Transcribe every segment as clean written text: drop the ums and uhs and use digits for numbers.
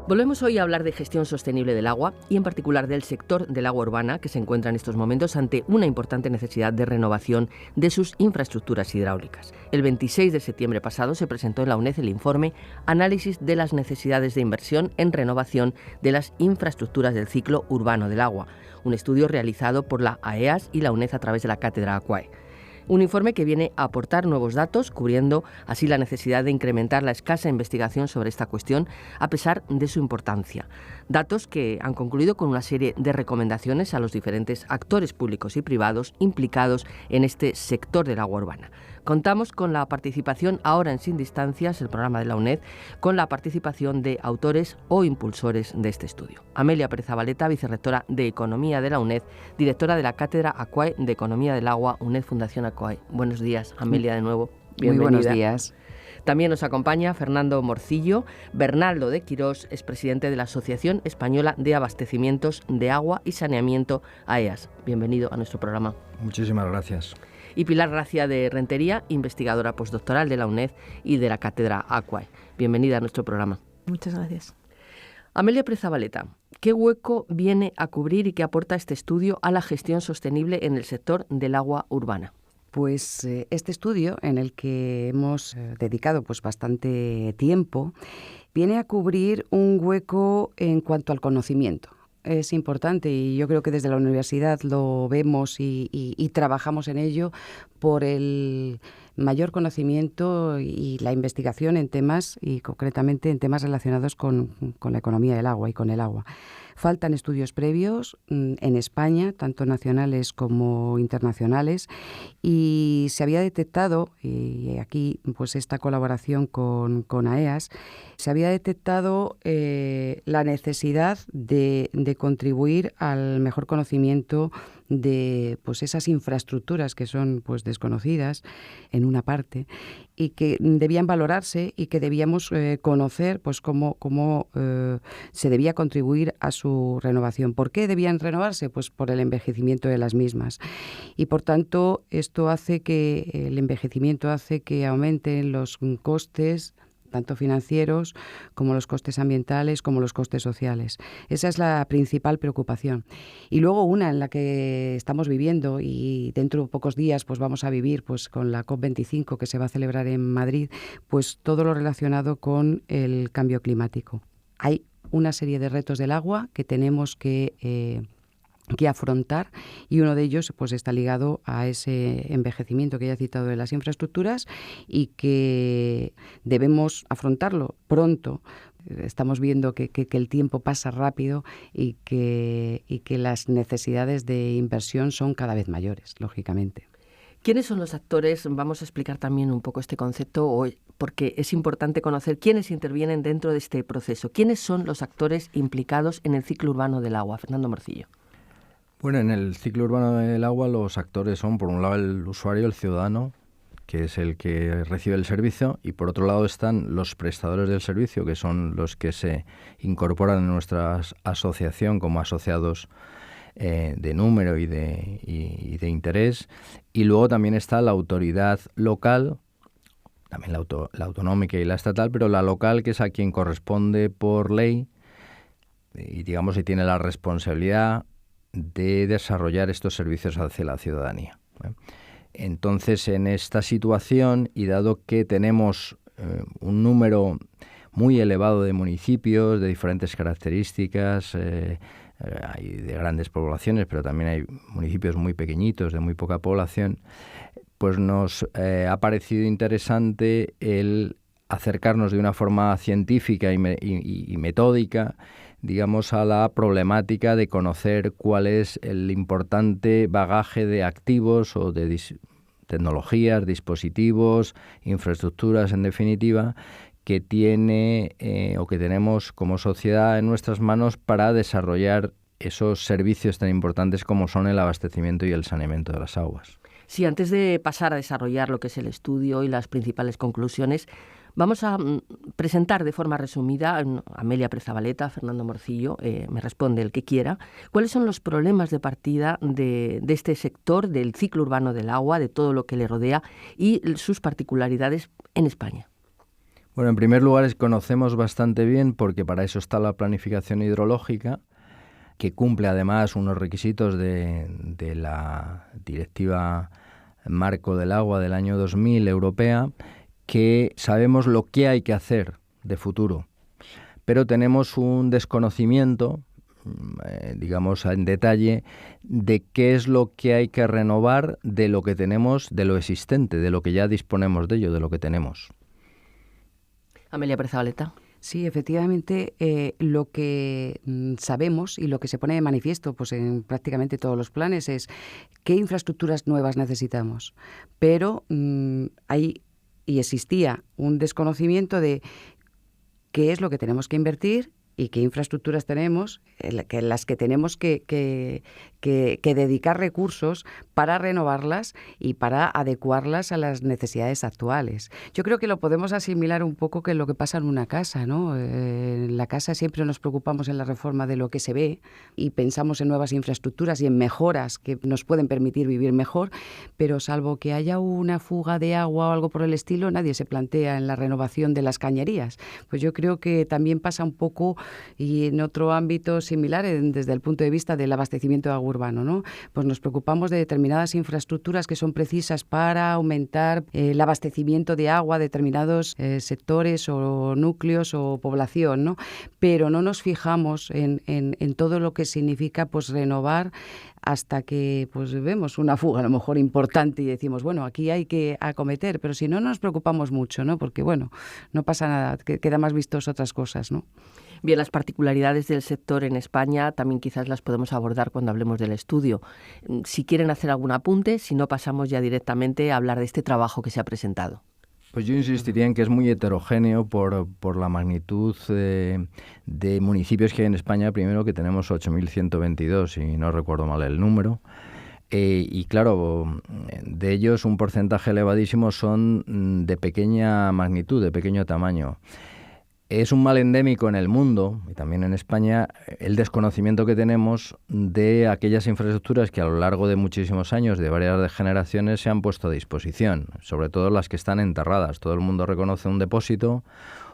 Volvemos hoy a hablar de gestión sostenible del agua y en particular del sector del agua urbana, que se encuentra en estos momentos ante una importante necesidad de renovación de sus infraestructuras hidráulicas. El 26 de septiembre pasado se presentó en la UNED el informe Análisis de las necesidades de inversión en renovación de las infraestructuras del ciclo urbano del agua, un estudio realizado por la AEAS y la UNED a través de la Cátedra Aquae. Un informe que viene a aportar nuevos datos, cubriendo así la necesidad de incrementar la escasa investigación sobre esta cuestión, a pesar de su importancia. Datos que han concluido con una serie de recomendaciones a los diferentes actores públicos y privados implicados en este sector del agua urbana. Contamos con la participación, ahora en Sin Distancias, el programa de la UNED, con la participación de autores o impulsores de este estudio. Amelia Pérez-Zabaleta, vicerrectora de Economía de la UNED, directora de la Cátedra Aquae de Economía del Agua, UNED Fundación Aquae. Buenos días, Amelia, de nuevo. Bienvenida. Muy buenos días. También nos acompaña Fernando Morcillo. Bernaldo de Quirós es presidente de la Asociación Española de Abastecimientos de Agua y Saneamiento, AEAS. Bienvenido a nuestro programa. Muchísimas gracias. Y Pilar Gracia de Rentería, investigadora postdoctoral de la UNED y de la Cátedra Aquae. Bienvenida a nuestro programa. Muchas gracias. Amelia Pérez-Zabaleta, ¿qué hueco viene a cubrir y qué aporta este estudio a la gestión sostenible en el sector del agua urbana? Pues este estudio, en el que hemos dedicado bastante tiempo, viene a cubrir un hueco en cuanto al conocimiento. Es importante y yo creo que desde la universidad lo vemos y trabajamos en ello por el mayor conocimiento y la investigación en temas, y concretamente en temas relacionados con la economía del agua y con el agua. Faltan estudios previos en España, tanto nacionales como internacionales, y se había detectado, y aquí esta colaboración con AEAS, se había detectado la necesidad de contribuir al mejor conocimiento de esas infraestructuras que son desconocidas en una parte y que debían valorarse y que debíamos conocer cómo se debía contribuir a su renovación. ¿Por qué debían renovarse? Pues por el envejecimiento de las mismas. Y por tanto, esto hace que el envejecimiento hace que aumenten los costes, tanto financieros como los costes ambientales, como los costes sociales. Esa es la principal preocupación. Y luego una en la que estamos viviendo y dentro de pocos días vamos a vivir con la COP25 que se va a celebrar en Madrid, todo lo relacionado con el cambio climático. Hay una serie de retos del agua que tenemos que afrontar, y uno de ellos está ligado a ese envejecimiento que ya he citado de las infraestructuras y que debemos afrontarlo pronto. Estamos viendo que el tiempo pasa rápido y que las necesidades de inversión son cada vez mayores, lógicamente. ¿Quiénes son los actores? Vamos a explicar también un poco este concepto hoy, porque es importante conocer quiénes intervienen dentro de este proceso. ¿Quiénes son los actores implicados en el ciclo urbano del agua? Fernando Morcillo. Bueno, en el ciclo urbano del agua los actores son, por un lado, el usuario, el ciudadano, que es el que recibe el servicio, y por otro lado están los prestadores del servicio, que son los que se incorporan en nuestra asociación como asociados de número y de interés. Y luego también está la autoridad local, también la autonómica y la estatal, pero la local, que es a quien corresponde por ley y y tiene la responsabilidad de desarrollar estos servicios hacia la ciudadanía. Entonces, en esta situación, y dado que tenemos un número muy elevado de municipios de diferentes características, hay de grandes poblaciones, pero también hay municipios muy pequeñitos, de muy poca población, pues nos ha parecido interesante el acercarnos de una forma científica y metódica, a la problemática de conocer cuál es el importante bagaje de activos o de tecnologías, dispositivos, infraestructuras, en definitiva, que tiene o que tenemos como sociedad en nuestras manos para desarrollar esos servicios tan importantes como son el abastecimiento y el saneamiento de las aguas. Sí, antes de pasar a desarrollar lo que es el estudio y las principales conclusiones, vamos a presentar de forma resumida, Amelia Pérez-Zabaleta, Fernando Morcillo, me responde el que quiera, cuáles son los problemas de partida de este sector, del ciclo urbano del agua, de todo lo que le rodea y sus particularidades en España. Bueno, en primer lugar, conocemos bastante bien, porque para eso está la planificación hidrológica, que cumple además unos requisitos de la Directiva Marco del Agua del año 2000 europea, que sabemos lo que hay que hacer de futuro, pero tenemos un desconocimiento, digamos en detalle, de qué es lo que hay que renovar de lo que tenemos, de lo existente, de lo que ya disponemos de ello, de lo que tenemos. Amelia Pérez Zabaleta. Sí, efectivamente, lo que sabemos y lo que se pone de manifiesto pues, en prácticamente todos los planes es qué infraestructuras nuevas necesitamos. Pero hay y existía un desconocimiento de qué es lo que tenemos que invertir y qué infraestructuras tenemos, en las que tenemos que dedicar recursos para renovarlas y para adecuarlas a las necesidades actuales. Yo creo que lo podemos asimilar un poco que lo que pasa en una casa, ¿no? En la casa siempre nos preocupamos en la reforma de lo que se ve y pensamos en nuevas infraestructuras y en mejoras que nos pueden permitir vivir mejor, pero salvo que haya una fuga de agua o algo por el estilo, nadie se plantea en la renovación de las cañerías. Pues yo creo que también pasa un poco y en otro ámbito similar, desde el punto de vista del abastecimiento de agua urbano, ¿no? Pues nos preocupamos de determinadas infraestructuras que son precisas para aumentar el abastecimiento de agua a determinados sectores o núcleos o población, ¿no? Pero no nos fijamos en todo lo que significa pues renovar hasta que pues vemos una fuga a lo mejor importante y decimos, bueno, aquí hay que acometer, pero si no nos preocupamos mucho, ¿no? Porque, bueno, no pasa nada, queda más vistos otras cosas, ¿no? Bien, las particularidades del sector en España también quizás las podemos abordar cuando hablemos del estudio. Si quieren hacer algún apunte, si no pasamos ya directamente a hablar de este trabajo que se ha presentado. Pues yo insistiría en que es muy heterogéneo por la magnitud de municipios que hay en España. Primero, que tenemos 8.122, si no recuerdo mal el número. Y claro, de ellos un porcentaje elevadísimo son de pequeña magnitud, de pequeño tamaño. Es un mal endémico en el mundo, y también en España, el desconocimiento que tenemos de aquellas infraestructuras que a lo largo de muchísimos años, de varias generaciones, se han puesto a disposición, sobre todo las que están enterradas. Todo el mundo reconoce un depósito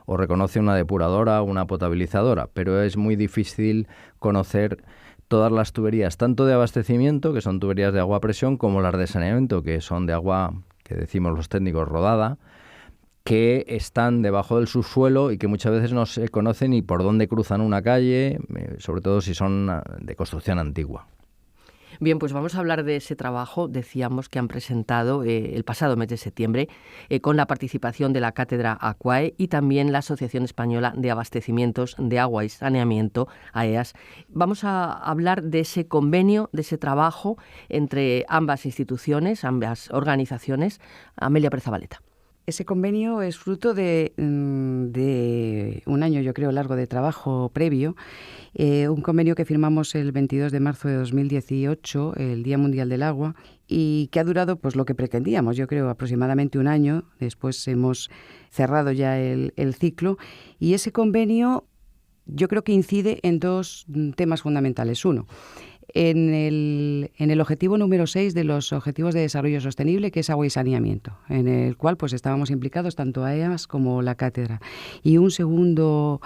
o reconoce una depuradora o una potabilizadora, pero es muy difícil conocer todas las tuberías, tanto de abastecimiento, que son tuberías de agua a presión, como las de saneamiento, que son de agua, que decimos los técnicos, rodada, que están debajo del subsuelo y que muchas veces no se conoce ni por dónde cruzan una calle, sobre todo si son de construcción antigua. Bien, pues vamos a hablar de ese trabajo, decíamos, que han presentado el pasado mes de septiembre con la participación de la Cátedra AQUAE y también la Asociación Española de Abastecimientos de Agua y Saneamiento, AEAS. Vamos a hablar de ese convenio, de ese trabajo entre ambas instituciones, ambas organizaciones. Amelia Pérez Zabaleta. Ese convenio es fruto de un año, yo creo, largo de trabajo previo. Un convenio que firmamos el 22 de marzo de 2018, el Día Mundial del Agua, y que ha durado pues lo que pretendíamos, yo creo, aproximadamente un año. Después hemos cerrado ya el ciclo. Y ese convenio yo creo que incide en dos temas fundamentales. Uno, en el objetivo número 6 de los Objetivos de Desarrollo Sostenible, que es agua y saneamiento, en el cual pues estábamos implicados tanto AEAS como la cátedra. Y un segundo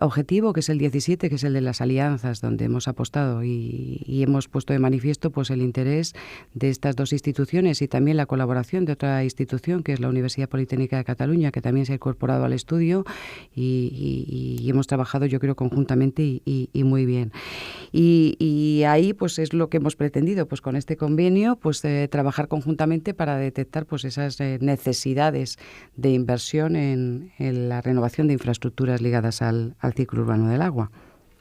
objetivo, que es el 17, que es el de las alianzas, donde hemos apostado y hemos puesto de manifiesto pues el interés de estas dos instituciones y también la colaboración de otra institución, que es la Universidad Politécnica de Cataluña, que también se ha incorporado al estudio y hemos trabajado, yo creo, conjuntamente y muy bien. Y ahí pues es lo que hemos pretendido, pues con este convenio, pues trabajar conjuntamente para detectar pues esas necesidades de inversión en la renovación de infraestructuras ligadas al ciclo urbano del agua.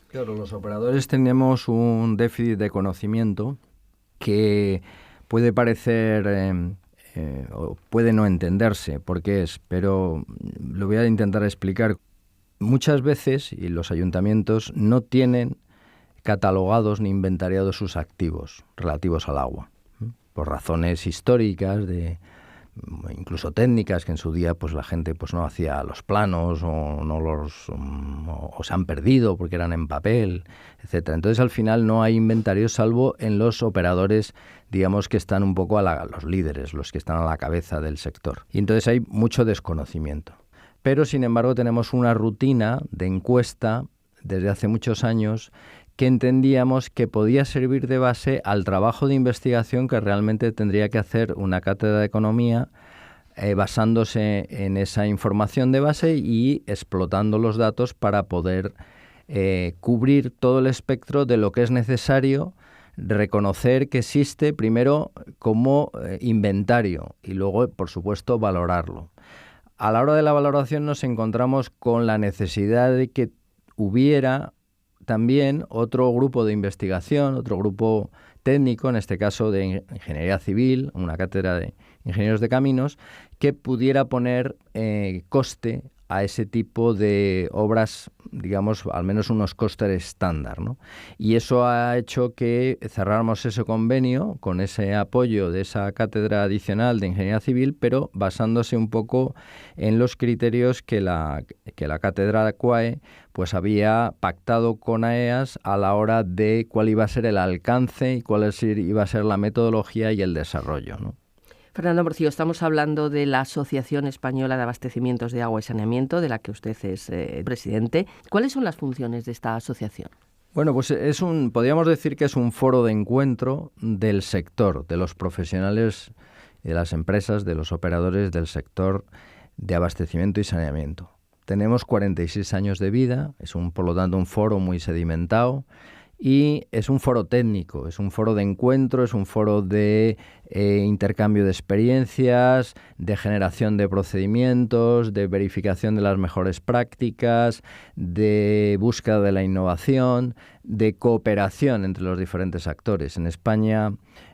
Claro, los operadores tenemos un déficit de conocimiento que puede parecer o puede no entenderse por qué es, pero lo voy a intentar explicar. Muchas veces, y los ayuntamientos no tienen catalogados ni inventariados sus activos relativos al agua, por razones históricas, incluso técnicas, que en su día pues la gente pues no hacía los planos o se han perdido porque eran en papel, etcétera. Entonces al final no hay inventario, salvo en los operadores, digamos, que están un poco los líderes, los que están a la cabeza del sector. Y entonces hay mucho desconocimiento. pero sin embargo tenemos una rutina de encuesta desde hace muchos años que entendíamos que podía servir de base al trabajo de investigación que realmente tendría que hacer una cátedra de economía, basándose en esa información de base y explotando los datos para poder cubrir todo el espectro de lo que es necesario reconocer que existe primero como inventario y luego, por supuesto, valorarlo. A la hora de la valoración nos encontramos con la necesidad de que hubiera también otro grupo de investigación, otro grupo técnico, en este caso de ingeniería civil, una cátedra de ingenieros de caminos, que pudiera poner coste a ese tipo de obras, digamos, al menos unos costes estándar, ¿no? Y eso ha hecho que cerráramos ese convenio con ese apoyo de esa cátedra adicional de ingeniería civil, pero basándose un poco en los criterios que la cátedra de CUAE pues había pactado con AEAS a la hora de cuál iba a ser el alcance y cuál iba a ser la metodología y el desarrollo, ¿no? Fernando Morcillo, estamos hablando de la Asociación Española de Abastecimientos de Agua y Saneamiento, de la que usted es presidente. ¿Cuáles son las funciones de esta asociación? Bueno, pues podríamos decir que es un foro de encuentro del sector, de los profesionales, de las empresas, de los operadores del sector de abastecimiento y saneamiento. Tenemos 46 años de vida, por lo tanto un foro muy sedimentado. Y es un foro técnico, es un foro de encuentro, es un foro de intercambio de experiencias, de generación de procedimientos, de verificación de las mejores prácticas, de búsqueda de la innovación, de cooperación entre los diferentes actores. En España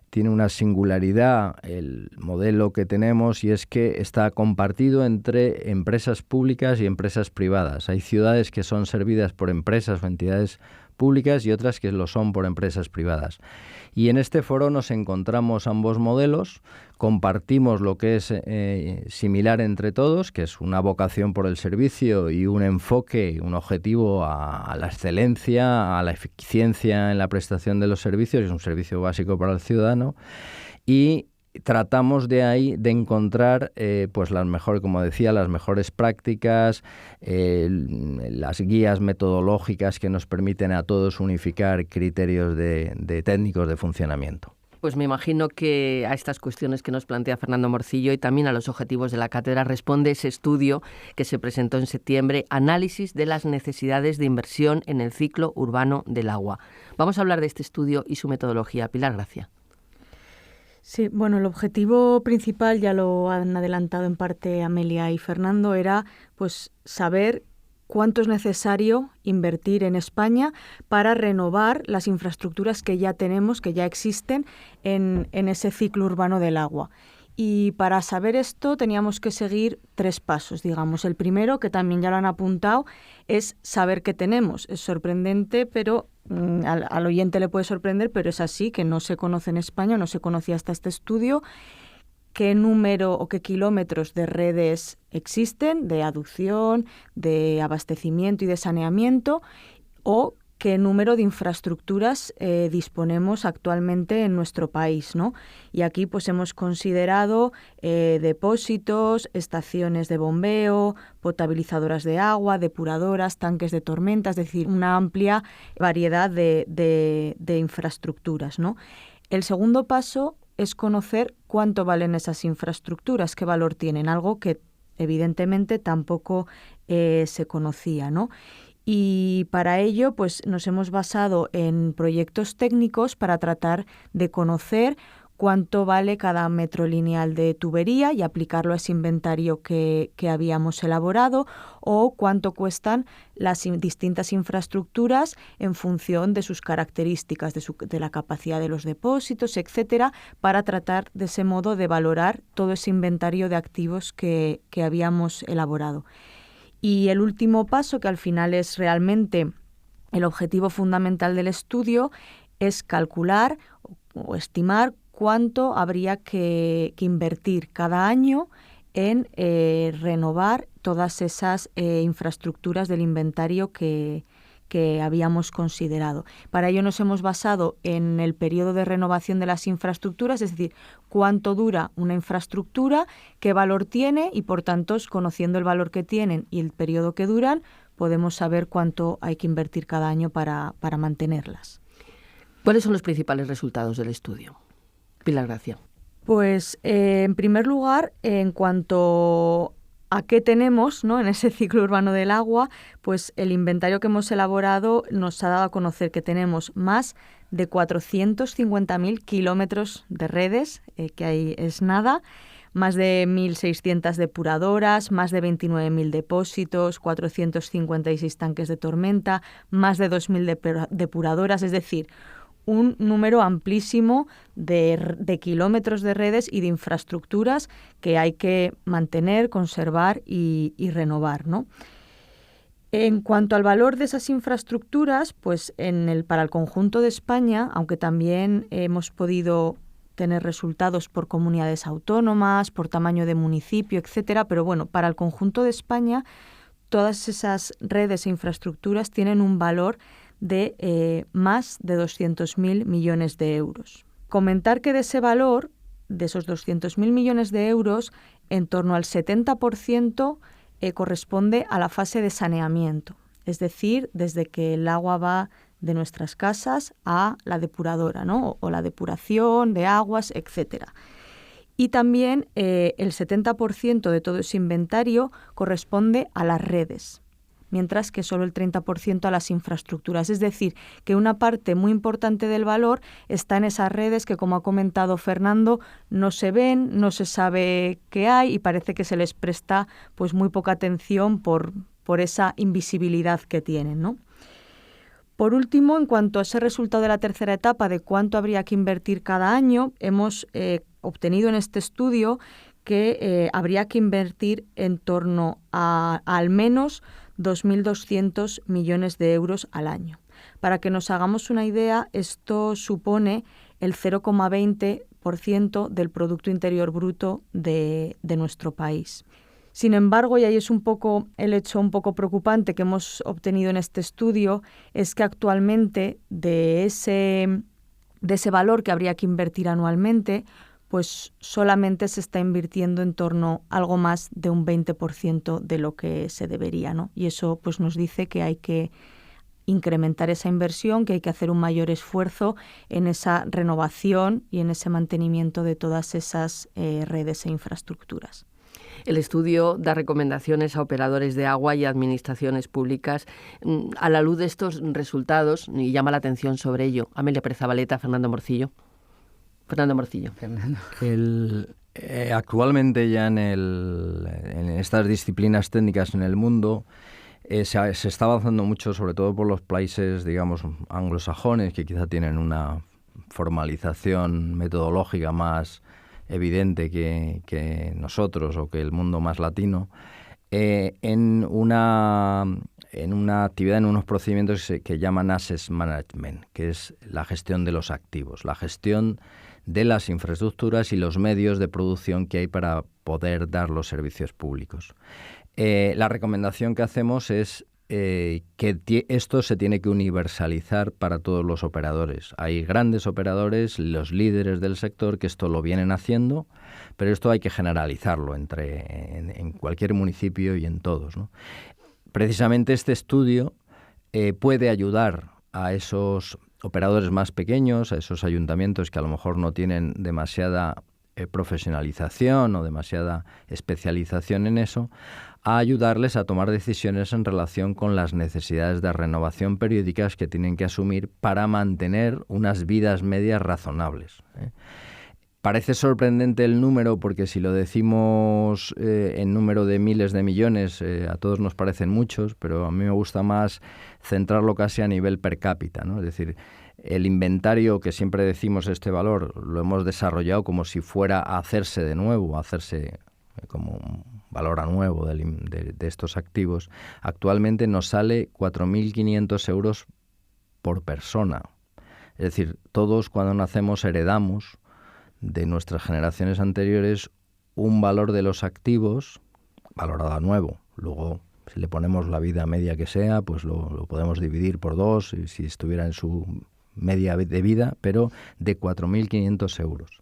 tiene una singularidad el modelo que tenemos y es que está compartido entre empresas públicas y empresas privadas. Hay ciudades que son servidas por empresas o entidades públicas y otras que lo son por empresas privadas. Y en este foro nos encontramos ambos modelos, compartimos lo que es similar entre todos, que es una vocación por el servicio y un enfoque, un objetivo a la excelencia, a la eficiencia en la prestación de los servicios, es un servicio básico para el ciudadano, y tratamos de ahí de encontrar pues las mejores, como decía, las mejores prácticas, las guías metodológicas que nos permiten a todos unificar criterios de técnicos de funcionamiento. Pues me imagino que a estas cuestiones que nos plantea Fernando Morcillo y también a los objetivos de la cátedra responde ese estudio que se presentó en septiembre, Análisis de las necesidades de inversión en el ciclo urbano del agua. Vamos a hablar de este estudio y su metodología. Pilar Gracia. Sí, bueno, el objetivo principal, ya lo han adelantado en parte Amelia y Fernando, era pues saber cuánto es necesario invertir en España para renovar las infraestructuras que ya tenemos, que ya existen en ese ciclo urbano del agua. Y para saber esto teníamos que seguir 3 pasos, digamos. El primero, que también ya lo han apuntado, es saber qué tenemos. Es sorprendente, pero al oyente le puede sorprender, pero es así, que no se conoce en España, no se conocía hasta este estudio, qué número o qué kilómetros de redes existen, de aducción, de abastecimiento y de saneamiento, o qué número de infraestructuras disponemos actualmente en nuestro país, ¿no? Y aquí pues hemos considerado depósitos, estaciones de bombeo, potabilizadoras de agua, depuradoras, tanques de tormenta, es decir, una amplia variedad de infraestructuras, ¿no? El segundo paso es conocer cuánto valen esas infraestructuras, qué valor tienen, algo que evidentemente tampoco se conocía, ¿no? Y para ello pues, nos hemos basado en proyectos técnicos para tratar de conocer cuánto vale cada metro lineal de tubería y aplicarlo a ese inventario que habíamos elaborado, o cuánto cuestan las distintas infraestructuras en función de sus características, de la capacidad de los depósitos, etcétera, para tratar de ese modo de valorar todo ese inventario de activos que habíamos elaborado. Y el último paso, que al final es realmente el objetivo fundamental del estudio, es calcular o estimar cuánto habría que invertir cada año en renovar todas esas infraestructuras del inventario que que habíamos considerado. Para ello nos hemos basado en el periodo de renovación de las infraestructuras, es decir, cuánto dura una infraestructura, qué valor tiene y, por tanto, conociendo el valor que tienen y el periodo que duran, podemos saber cuánto hay que invertir cada año para mantenerlas. ¿Cuáles son los principales resultados del estudio? Pilar Gracia. Pues, en primer lugar, en cuanto a qué tenemos, ¿no?, en ese ciclo urbano del agua, pues el inventario que hemos elaborado nos ha dado a conocer que tenemos más de 450.000 kilómetros de redes, que ahí es nada, más de 1.600 depuradoras, más de 29.000 depósitos, 456 tanques de tormenta, más de 2.000 depuradoras, es decir, un número amplísimo de kilómetros de redes y de infraestructuras que hay que mantener, conservar y renovar, ¿no? En cuanto al valor de esas infraestructuras, pues para el conjunto de España, aunque también hemos podido tener resultados por comunidades autónomas, por tamaño de municipio, etcétera, pero bueno, para el conjunto de España, todas esas redes e infraestructuras tienen un valor de más de 200.000 millones de euros. Comentar que de ese valor, de esos 200.000 millones de euros, en torno al 70% corresponde a la fase de saneamiento, es decir, desde que el agua va de nuestras casas a la depuradora, ¿no?, o la depuración de aguas, etcétera. Y también el 70% de todo ese inventario corresponde a las redes, mientras que solo el 30% a las infraestructuras. Es decir, que una parte muy importante del valor está en esas redes que, como ha comentado Fernando, no se ven, no se sabe qué hay y parece que se les presta pues muy poca atención por esa invisibilidad que tienen, ¿no? Por último, en cuanto a ese resultado de la tercera etapa de cuánto habría que invertir cada año, hemos obtenido en este estudio que habría que invertir en torno a al menos 2.200 millones de euros al año. Para que nos hagamos una idea, esto supone el 0,20% del Producto Interior Bruto de nuestro país. Sin embargo, y ahí es un poco el hecho un poco preocupante que hemos obtenido en este estudio, es que actualmente de ese valor que habría que invertir anualmente, pues solamente se está invirtiendo en torno a algo más de un 20% de lo que se debería, ¿no? Y eso pues nos dice que hay que incrementar esa inversión, que hay que hacer un mayor esfuerzo en esa renovación y en ese mantenimiento de todas esas redes e infraestructuras. El estudio da recomendaciones a operadores de agua y administraciones públicas. A la luz de estos resultados, y llama la atención sobre ello, Amelia Pérez Zabaleta, Fernando Morcillo. Actualmente ya en estas disciplinas técnicas en el mundo se está avanzando mucho, sobre todo por los países, digamos, anglosajones, que quizá tienen una formalización metodológica más evidente que nosotros o que el mundo más latino, en una actividad, en unos procedimientos que llaman Asset Management, que es la gestión de los activos, la gestión de las infraestructuras y los medios de producción que hay para poder dar los servicios públicos. La recomendación que hacemos es que esto se tiene que universalizar para todos los operadores. Hay grandes operadores, los líderes del sector, que esto lo vienen haciendo, pero esto hay que generalizarlo en cualquier municipio y en todos, ¿no? Precisamente este estudio puede ayudar a esos operadores más pequeños, a esos ayuntamientos que a lo mejor no tienen demasiada profesionalización o demasiada especialización en eso, a ayudarles a tomar decisiones en relación con las necesidades de renovación periódicas que tienen que asumir para mantener unas vidas medias razonables. Parece sorprendente el número, porque si lo decimos en número de miles de millones, a todos nos parecen muchos, pero a mí me gusta más centrarlo casi a nivel per cápita, ¿no? Es decir, el inventario, que siempre decimos este valor, lo hemos desarrollado como si fuera a hacerse de nuevo, a hacerse como un valor a nuevo de estos activos. Actualmente nos sale 4.500 euros por persona. Es decir, todos cuando nacemos heredamos de nuestras generaciones anteriores un valor de los activos valorado a nuevo. Luego Si le ponemos la vida media que sea, pues lo podemos dividir por 2, si estuviera en su media de vida, pero de 4.500 euros.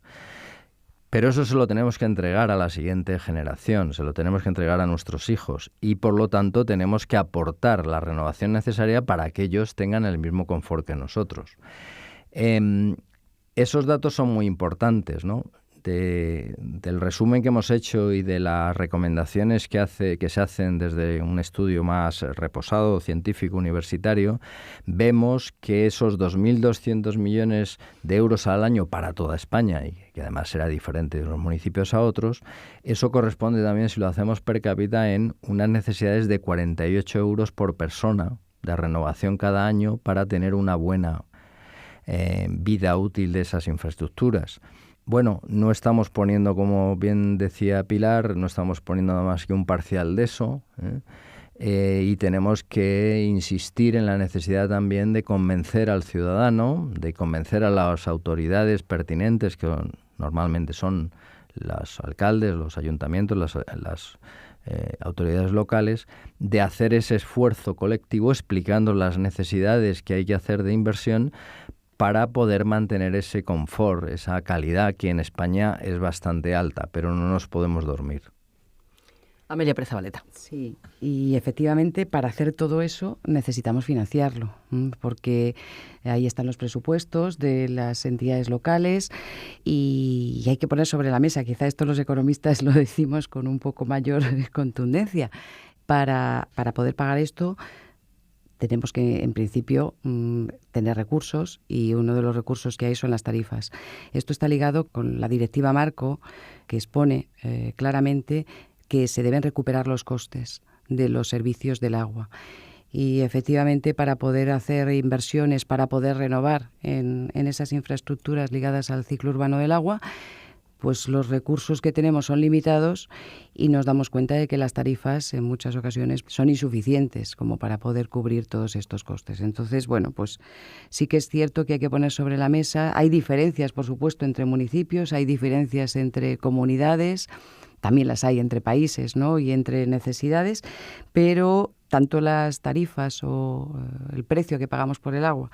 Pero eso se lo tenemos que entregar a la siguiente generación, se lo tenemos que entregar a nuestros hijos y por lo tanto tenemos que aportar la renovación necesaria para que ellos tengan el mismo confort que nosotros. Esos datos son muy importantes, ¿no? Del resumen que hemos hecho y de las recomendaciones que se hacen desde un estudio más reposado, científico, universitario, vemos que esos 2.200 millones de euros al año para toda España, y que además será diferente de unos municipios a otros, eso corresponde también, si lo hacemos per cápita, en unas necesidades de 48 euros por persona de renovación cada año para tener una buena vida útil de esas infraestructuras. Bueno, no estamos poniendo, como bien decía Pilar, no estamos poniendo nada más que un parcial de eso, y tenemos que insistir en la necesidad también de convencer al ciudadano, de convencer a las autoridades pertinentes, que normalmente son los alcaldes, los ayuntamientos, las autoridades locales, de hacer ese esfuerzo colectivo explicando las necesidades que hay que hacer de inversión para poder mantener ese confort, esa calidad que en España es bastante alta, pero no nos podemos dormir. Amelia Pérez Zabaleta. Sí, y efectivamente para hacer todo eso necesitamos financiarlo, porque ahí están los presupuestos de las entidades locales y hay que poner sobre la mesa, quizá esto los economistas lo decimos con un poco mayor contundencia, para poder pagar esto. Tenemos que, en principio, tener recursos y uno de los recursos que hay son las tarifas. Esto está ligado con la directiva marco que expone claramente que se deben recuperar los costes de los servicios del agua. Y efectivamente, para poder hacer inversiones, para poder renovar en esas infraestructuras ligadas al ciclo urbano del agua, pues los recursos que tenemos son limitados y nos damos cuenta de que las tarifas en muchas ocasiones son insuficientes como para poder cubrir todos estos costes. Entonces, bueno, pues sí que es cierto que hay que poner sobre la mesa. Hay diferencias, por supuesto, entre municipios, hay diferencias entre comunidades, también las hay entre países, ¿no? Y entre necesidades, pero tanto las tarifas o el precio que pagamos por el agua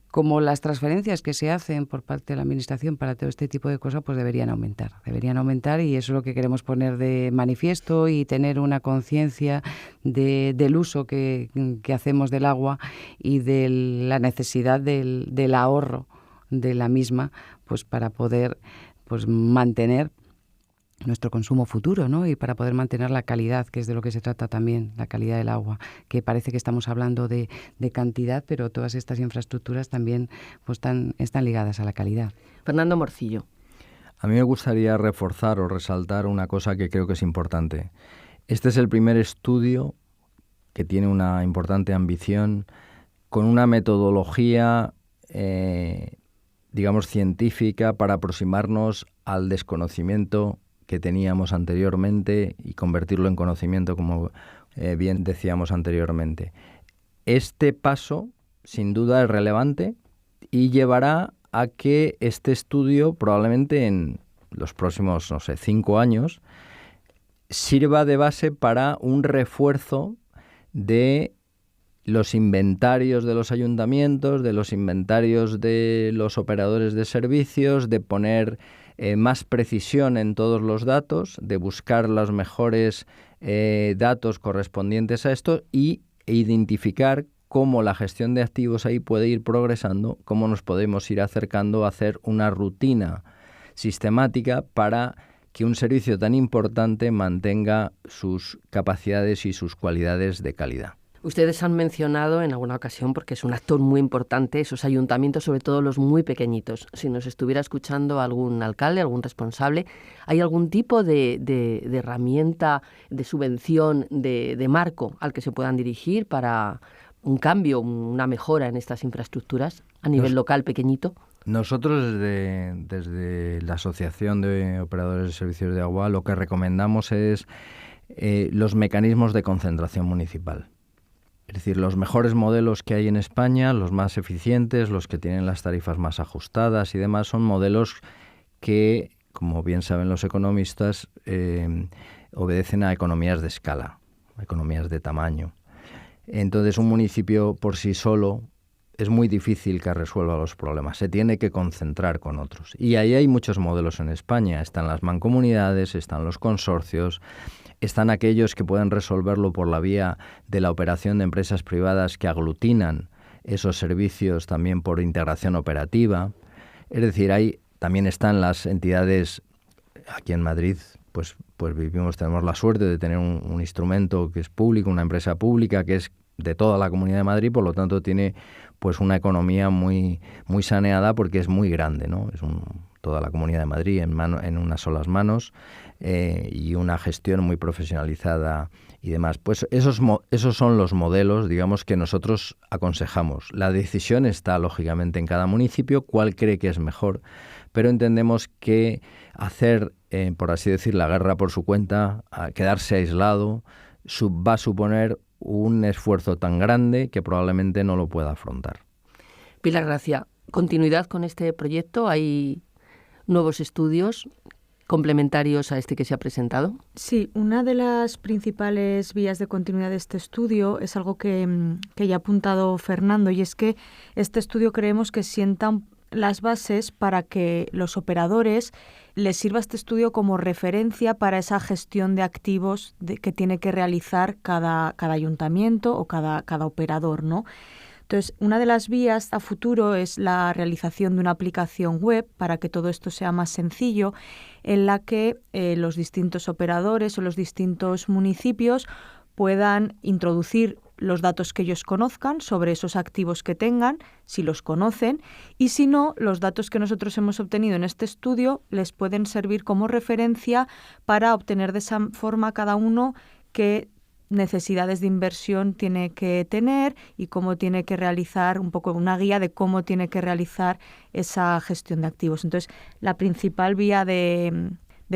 como las transferencias que se hacen por parte de la Administración para todo este tipo de cosas, pues deberían aumentar y eso es lo que queremos poner de manifiesto y tener una conciencia del uso que hacemos del agua y de la necesidad del ahorro de la misma, pues para poder pues mantener nuestro consumo futuro, ¿no? Y para poder mantener la calidad, que es de lo que se trata también, la calidad del agua, que parece que estamos hablando de cantidad, pero todas estas infraestructuras también pues están ligadas a la calidad. Fernando Morcillo. A mí me gustaría reforzar o resaltar una cosa que creo que es importante. Este es el primer estudio que tiene una importante ambición, con una metodología digamos científica, para aproximarnos al desconocimiento que teníamos anteriormente y convertirlo en conocimiento, como bien decíamos anteriormente. Este paso, sin duda, es relevante y llevará a que este estudio, probablemente en los próximos, 5 años, sirva de base para un refuerzo de los inventarios de los ayuntamientos, de los inventarios de los operadores de servicios, de poner más precisión en todos los datos, de buscar los mejores datos correspondientes a esto y identificar cómo la gestión de activos ahí puede ir progresando, cómo nos podemos ir acercando a hacer una rutina sistemática para que un servicio tan importante mantenga sus capacidades y sus cualidades de calidad. Ustedes han mencionado en alguna ocasión, porque es un actor muy importante, esos ayuntamientos, sobre todo los muy pequeñitos. Si nos estuviera escuchando algún alcalde, algún responsable, ¿hay algún tipo de herramienta, de subvención, de marco al que se puedan dirigir para un cambio, una mejora en estas infraestructuras a nivel local pequeñito? Nosotros desde la Asociación de Operadores de Servicios de Agua lo que recomendamos es los mecanismos de concentración municipal. Es decir, los mejores modelos que hay en España, los más eficientes, los que tienen las tarifas más ajustadas y demás, son modelos que, como bien saben los economistas, obedecen a economías de escala. economías de tamaño. Entonces, un municipio por sí solo es muy difícil que resuelva los problemas. Se tiene que concentrar con otros. Y ahí hay muchos modelos en España. Están las mancomunidades, están los consorcios, están aquellos que pueden resolverlo por la vía de la operación de empresas privadas que aglutinan esos servicios también por integración operativa. Es decir, también están las entidades. Aquí en Madrid pues tenemos la suerte de tener un instrumento que es público, una empresa pública que es de toda la Comunidad de Madrid, por lo tanto tiene pues una economía muy saneada porque es muy grande, ¿no? Es toda la Comunidad de Madrid en unas solas manos y una gestión muy profesionalizada y demás. Pues esos son los modelos, digamos, que nosotros aconsejamos. La decisión está, lógicamente, en cada municipio, cuál cree que es mejor, pero entendemos que hacer, por así decir, la guerra por su cuenta, quedarse aislado, va a suponer un esfuerzo tan grande que probablemente no lo pueda afrontar. Pilar Gracia, ¿continuidad con este proyecto? ¿Hay nuevos estudios complementarios a este que se ha presentado? Sí, una de las principales vías de continuidad de este estudio es algo que ya ha apuntado Fernando, y es que este estudio creemos que sienta las bases para que los operadores les sirva este estudio como referencia para esa gestión de activos que tiene que realizar cada ayuntamiento o cada operador, ¿no? Entonces, una de las vías a futuro es la realización de una aplicación web para que todo esto sea más sencillo, en la que los distintos operadores o los distintos municipios puedan introducir los datos que ellos conozcan sobre esos activos que tengan, si los conocen, y si no, los datos que nosotros hemos obtenido en este estudio les pueden servir como referencia para obtener de esa forma cada uno qué necesidades de inversión tiene que tener y cómo tiene que realizar, un poco una guía de cómo tiene que realizar esa gestión de activos. Entonces, la principal vía de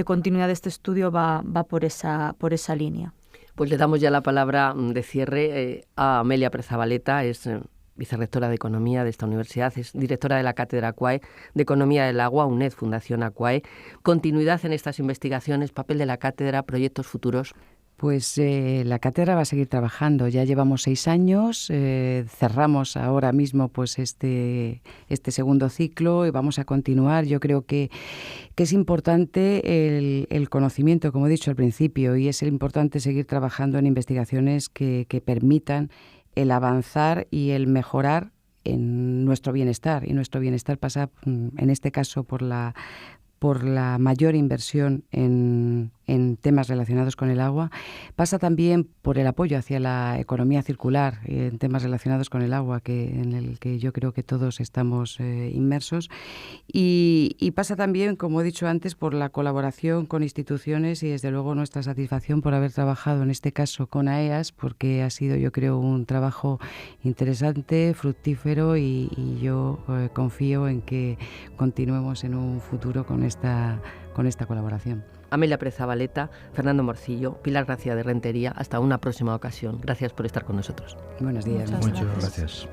continuidad de este estudio va por esa línea. Pues le damos ya la palabra de cierre a Amelia Pérez-Zabaleta, es vicerrectora de Economía de esta universidad, es directora de la Cátedra AQUAE de Economía del Agua, UNED, Fundación AQUAE. Continuidad en estas investigaciones, papel de la cátedra, proyectos futuros. Pues la cátedra va a seguir trabajando. Ya llevamos 6 años, cerramos ahora mismo pues este segundo ciclo y vamos a continuar. Yo creo que es importante el conocimiento, como he dicho al principio, y es importante seguir trabajando en investigaciones que permitan el avanzar y el mejorar en nuestro bienestar. Y nuestro bienestar pasa, en este caso, por la mayor inversión en temas relacionados con el agua. Pasa también por el apoyo hacia la economía circular en temas relacionados con el agua, en el que yo creo que todos estamos inmersos. Y pasa también, como he dicho antes, por la colaboración con instituciones y, desde luego, nuestra satisfacción por haber trabajado, en este caso, con AEAS, porque ha sido, yo creo, un trabajo interesante, fructífero, y yo confío en que continuemos en un futuro con esta colaboración. Amelia Pérez-Zabaleta, Fernando Morcillo, Pilar Gracia de Rentería. Hasta una próxima ocasión. Gracias por estar con nosotros. Buenos días. Muchas gracias.